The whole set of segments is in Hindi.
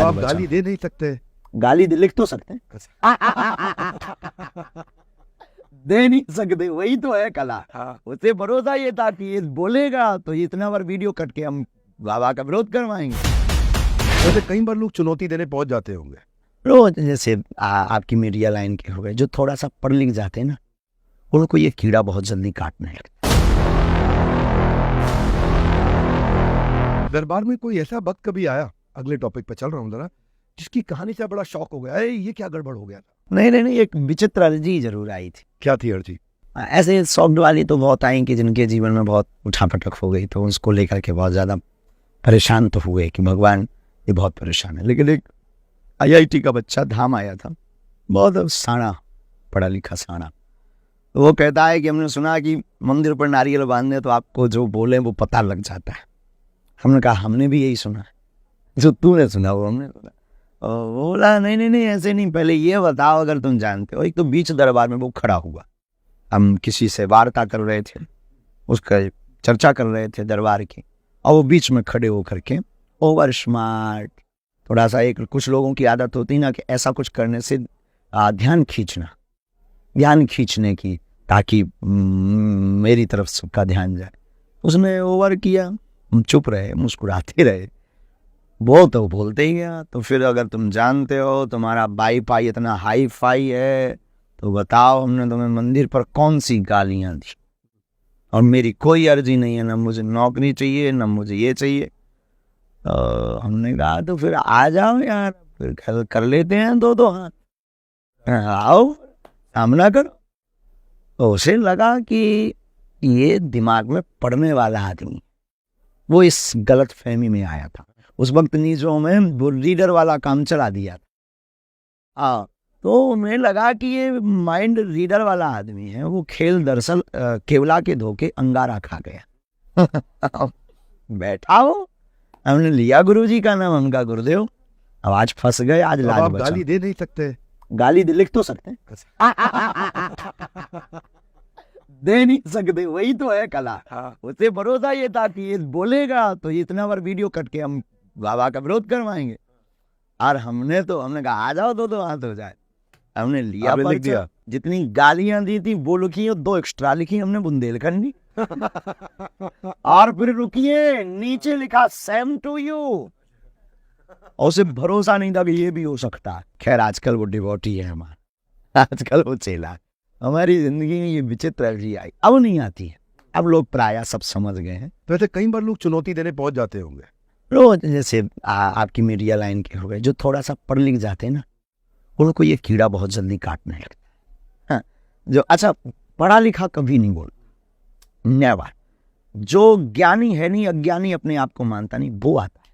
आज आप बचा। गाली दे नहीं सकते। गाली लिख तो सकते हैं, दे नहीं सकते, वही तो है कला। हाँ। उसे भरोसा ये था कि ये बोलेगा तो इतना बार वीडियो कट के हम बाबा का विरोध करवाएंगे। वैसे कई बार लोग चुनौती देने पहुंच जाते होंगे। रोज जैसे आपकी मीडिया लाइन के हो गए, जो थोड़ा सा पढ़ लिख जाते हैं ना, उनको ये कीड़ा बहुत जल्दी काटने लगता है। दरबार में कोई ऐसा वक्त कभी आया, अगले टॉपिक पे चल रहा हूँ जरा, जिसकी कहानी से बड़ा शौक हो गया, अरे ये क्या गड़बड़ हो गया था? नहीं, एक विचित्र अर्जी जरूर आई थी। क्या थी अर्जी? ऐसे शौक वाली तो बहुत आई कि जिनके जीवन में बहुत उठापटक हो गई, तो उसको लेकर के बहुत ज्यादा परेशान तो हुए कि भगवान ये बहुत परेशान है। लेकिन एक IIT का बच्चा धाम आया था, बहुत साड़ा पढ़ा लिखा साड़ा। तो वो कहता है कि हमने सुना कि मंदिर पर नारियल बांधने तो आपको जो बोले वो पता लग जाता है। हमने कहा हमने भी यही सुना है, जो तूने सुना वो हमने सुना। और वो बोला नहीं ऐसे नहीं, पहले ये बताओ अगर तुम जानते हो। एक तो बीच दरबार में वो खड़ा हुआ, हम किसी से वार्ता कर रहे थे, उसका चर्चा कर रहे थे दरबार की, और वो बीच में खड़े होकर के ओवर स्मार्ट, थोड़ा सा एक कुछ लोगों की आदत होती ना कि ऐसा कुछ करने से ध्यान खींचने की, ताकि मेरी तरफ सबका ध्यान जाए। उसने ओवर किया, हम चुप रहे, मुस्कुराते रहे। वो तो बोलते ही गया, तो फिर अगर तुम जानते हो तुम्हारा वाईफाई इतना हाई फाई है तो बताओ हमने तुम्हें मंदिर पर कौन सी गालियां दी, और मेरी कोई अर्जी नहीं है, ना मुझे नौकरी चाहिए ना मुझे ये चाहिए। हमने कहा तो फिर आ जाओ यार, फिर कर लेते हैं दो हाथ, आओ सामना करो। तो उसे लगा कि ये दिमाग में पड़ने वाला आदमी, वो इस गलत फहमी में आया था। उस वक्त नीचों में वो रीडर वाला काम चला दिया था। तो उन्हें लगा कि ये माइंड रीडर वाला आदमी है, वो खेल दरअसल केवला के धोखे अंगारा खा गया। बैठा हो, हमने लिया गुरुजी का नाम, उनका गुरुदेव, अब आज फंस गए, आज अब लाज आप बचा। गाली दे नहीं सकते। गाली लिख तो सकते हैं, दे नहीं सकते, वही तो है कला। हाँ। उसे भरोसा ये था कि ये बोलेगा तो इतना बार वीडियो कट के हम बाबा का विरोध करवाएंगे। और हमने कहा आ जाओ दो हाथ हो जाए। हमने लिया, आपने लिख पर्चा, दिया। जितनी गालियां दी थी वो लिखी और 2 एक्स्ट्रा लिखी हमने बुंदेलखंडी। और फिर रुकिए, नीचे लिखा सेम टू यू। और उसे भरोसा नहीं था कि ये भी हो सकता है। खैर आजकल वो डिवोटी है हमारा, आजकल वो चेला है। हमारी जिंदगी में ये विचित्र अर्जी आई, अब नहीं आती है, अब लोग प्राय सब समझ गए हैं। तो ऐसे कई बार लोग चुनौती देने पहुंच जाते होंगे। रोज जैसे आपकी मीडिया लाइन के हो गए, जो थोड़ा सा पढ़ लिख जाते हैं ना, उनको ये कीड़ा बहुत जल्दी काटने लगता है। हाँ, जो अच्छा पढ़ा लिखा कभी नहीं बोलता, नेवर। जो ज्ञानी है नहीं, अज्ञानी अपने आप को मानता नहीं, वो आता है,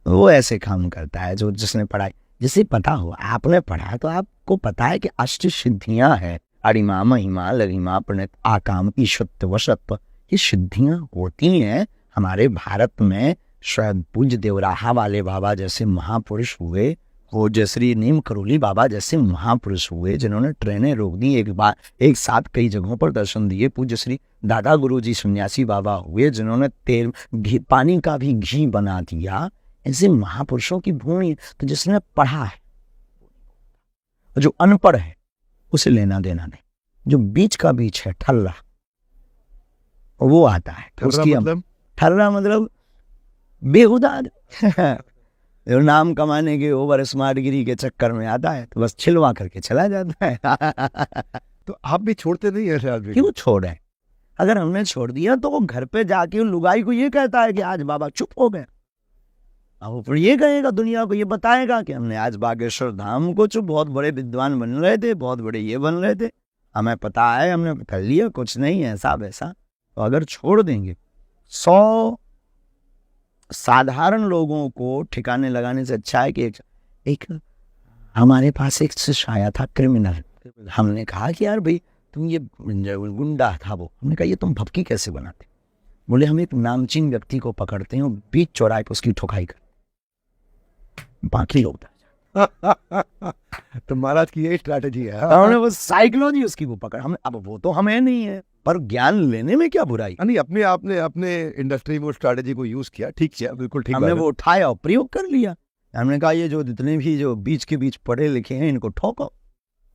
वो ऐसे काम करता है। जो जिसने पढ़ाई, जिसे पता हो, आपने पढ़ा तो आपको पता है कि अष्ट सिद्धियां है, अरिमा महिमा लरिमा प्रणत आकाम ईशत्व वशत्व, ये सिद्धियां होती हैं हमारे भारत में। शायद पूज्य देवराहा वाले बाबा जैसे महापुरुष हुए, वो जयश्री नीम करोली बाबा जैसे महापुरुष हुए, जिन्होंने ट्रेनें रोक दी, एक साथ कई जगहों पर दर्शन दिए। पूज्य श्री दादा गुरुजी सन्यासी बाबा हुए, जिन्होंने तेल पानी का भी घी बना दिया। ऐसे महापुरुषों की भूमि। तो जिसने पढ़ा है, जो अनपढ़ है, उसे लेना देना नहीं। जो बीच का बीच है, ठर्रा, वो आता है। ठर्रा मतलब बेहुदा, जो नाम कमाने के ओवर स्मार्ट गिरी के चक्कर में आता है, तो बस छिलवा करके चला जाता है। तो आप भी छोड़ते नहीं ऐसे आदमी? क्यों छोड़े? अगर हमने छोड़ दिया तो वो घर पे जाके उन लुगाई को ये कहता है कि आज बाबा चुप हो गए। अब फिर ये कहेगा, दुनिया को ये बताएगा कि हमने आज बागेश्वर धाम को चुप, बहुत बड़े विद्वान बन रहे थे, बहुत बड़े ये बन रहे थे, हमें पता है, हमने कर लिया, कुछ नहीं ऐसा वैसा। तो अगर छोड़ देंगे, 100 साधारण लोगों को ठिकाने लगाने से अच्छा है कि एक हमारे पास एक शिष्य आया था, क्रिमिनल। हमने कहा कि यार भाई तुम ये गुंडा था वो। हमने कहा ये तुम भपकी कैसे बनाते? बोले हम एक नामचीन व्यक्ति को पकड़ते हैं और बीच चौराहे पर उसकी ठोकाई करते, बाकी लोग तो महाराज की यही स्ट्रैटेजी है। हमने वो साइकोलॉजी उसकी वो पकड़, हम अब वो तो हमें नहीं है, पर ज्ञान लेने में क्या बुराई। नहीं, अपने आपने अपने इंडस्ट्री में स्ट्रैटेजी को यूज किया, ठीक किया, बिल्कुल ठीक हमने बात है। वो उठाया और प्रयोग कर लिया। हमने कहा ये जो जितने भी जो बीच के बीच पढ़े लिखे हैं इनको ठोको,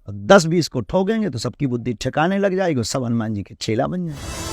10-20 को ठोकेंगे तो सबकी बुद्धि ठिकाने लग जाएगी, सब हनुमान जी के चेला बन जाएंगे।